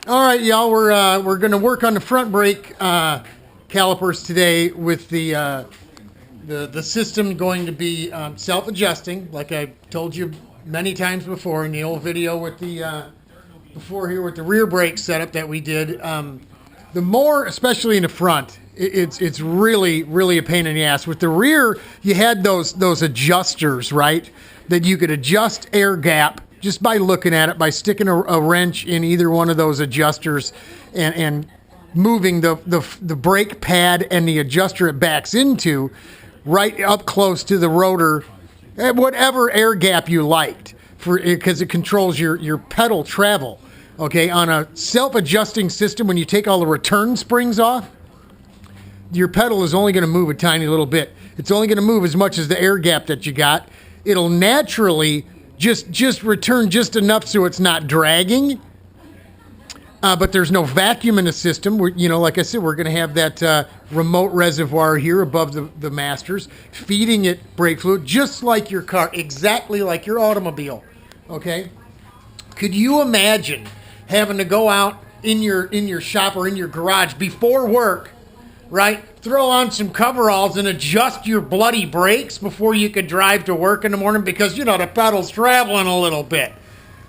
All right, y'all. We're going to work on the front brake calipers today with the system going to be self-adjusting, like I told you many times before in the old video with the before here with the rear brake setup that we did. The more, especially in the front, it's really a pain in the ass. With the rear, you had those adjusters, right? That you could adjust air gap just by looking at it, by sticking a wrench in either one of those adjusters and moving the brake pad and the adjuster it backs into right up close to the rotor at whatever air gap you liked, because it controls your pedal travel. Okay, on a self-adjusting system, when you take all the return springs off, your pedal is only going to move a tiny little bit. It's only going to move as much as the air gap that you got. It'll naturally just return just enough so it's not dragging. But there's no vacuum in the system. Like I said, we're going to have that remote reservoir here above the masters, feeding it brake fluid, just like your car, exactly like your automobile. Okay? Could you imagine having to go out in your shop or in your garage before work, right? Throw on some coveralls and adjust your bloody brakes before you could drive to work in the morning because, the pedal's traveling a little bit.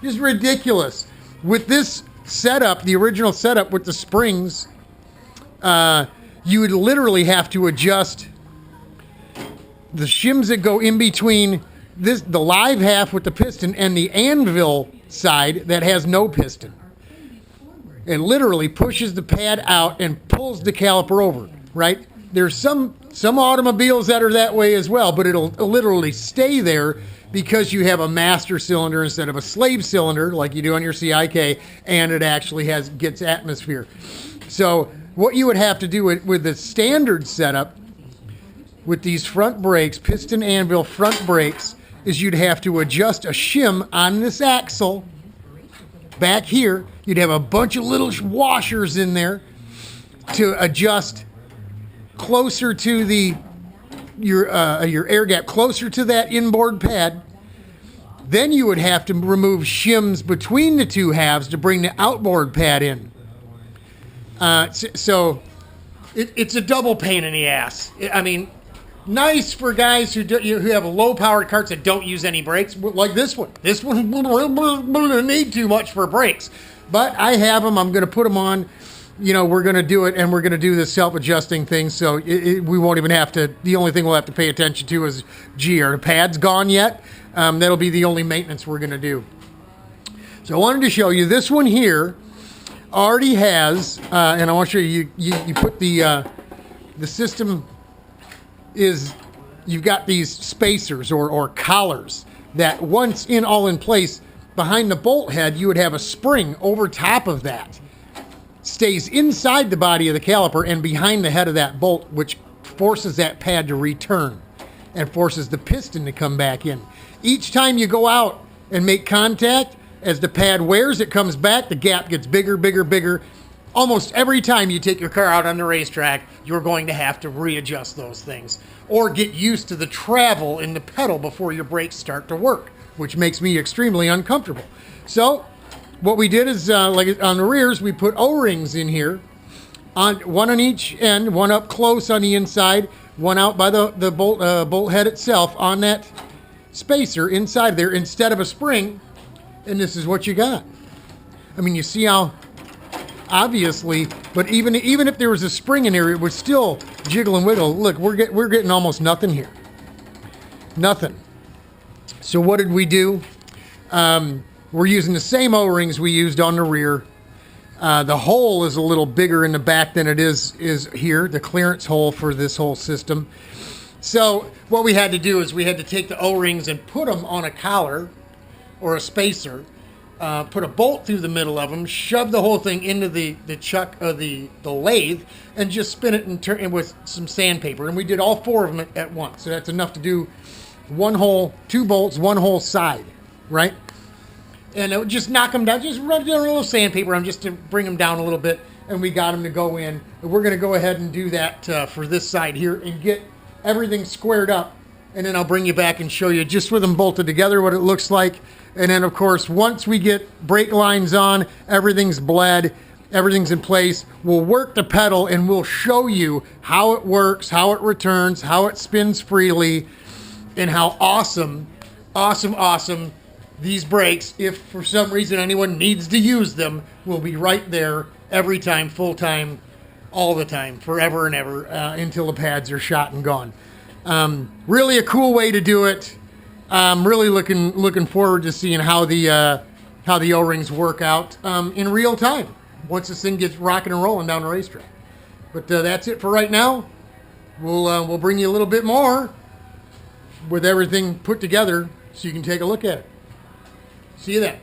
Just ridiculous. With this setup, the original setup with the springs, you would literally have to adjust the shims that go in between the live half with the piston and the anvil side that has no piston. It literally pushes the pad out and pulls the caliper over, right? There's some automobiles that are that way as well, but it'll literally stay there because you have a master cylinder instead of a slave cylinder like you do on your CIK, and it actually gets atmosphere. So what you would have to do with the standard setup with these front brakes, piston anvil front brakes, is you'd have to adjust a shim on this axle back here. You'd have a bunch of little washers in there to adjust closer to your air gap, closer to that inboard pad. Then you would have to remove shims between the two halves to bring the outboard pad in. So it's a double pain in the ass. I mean, nice for guys who have low-powered carts that don't use any brakes, like this one. This one doesn't need too much for brakes. But I have them. I'm going to put them on. We're going to do it, and we're going to do this self-adjusting thing, so we won't even have to. The only thing we'll have to pay attention to is, are the pads gone yet? That'll be the only maintenance we're going to do. So I wanted to show you this one here already has, and I want to show you put the system is, you've got these spacers or collars that once all in place, behind the bolt head, you would have a spring over top of that. Stays inside the body of the caliper and behind the head of that bolt, which forces that pad to return and forces the piston to come back in. Each time you go out and make contact, as the pad wears, it comes back, the gap gets bigger, bigger, bigger. Almost every time you take your car out on the racetrack, you're going to have to readjust those things or get used to the travel in the pedal before your brakes start to work, which makes me extremely uncomfortable. So what we did is, like on the rears, we put O-rings in here, one on each end, one up close on the inside, one out by the bolt head itself on that spacer inside there instead of a spring, and this is what you got. I mean, you see how obviously, but even if there was a spring in here, it would still jiggle and wiggle. Look, we're getting almost nothing here. Nothing. So what did we do? We're using the same O-rings we used on the rear. The hole is a little bigger in the back than it is here, the clearance hole for this whole system. So what we had to do is we had to take the O-rings and put them on a collar or a spacer, put a bolt through the middle of them, shove the whole thing into the chuck of the lathe, and just spin it and turn it with some sandpaper. And we did all four of them at once. So that's enough to do one hole, two bolts, one whole side, right? And it would just knock them down, just rub down a little sandpaper on just to bring them down a little bit, and we got them to go in. And we're going to go ahead and do that for this side here and get everything squared up and then I'll bring you back and show you just with them bolted together what it looks like. And then, of course, once we get brake lines on, everything's bled, everything's in place, we'll work the pedal and we'll show you how it works, how it returns, how it spins freely, and how awesome these brakes, if for some reason anyone needs to use them, will be right there every time, full time, all the time, forever and ever, until the pads are shot and gone. Really a cool way to do it. I'm really looking forward to seeing how the O-rings work out in real time once this thing gets rocking and rolling down the racetrack. But that's it for right now. We'll bring you a little bit more with everything put together so you can take a look at it. See you then.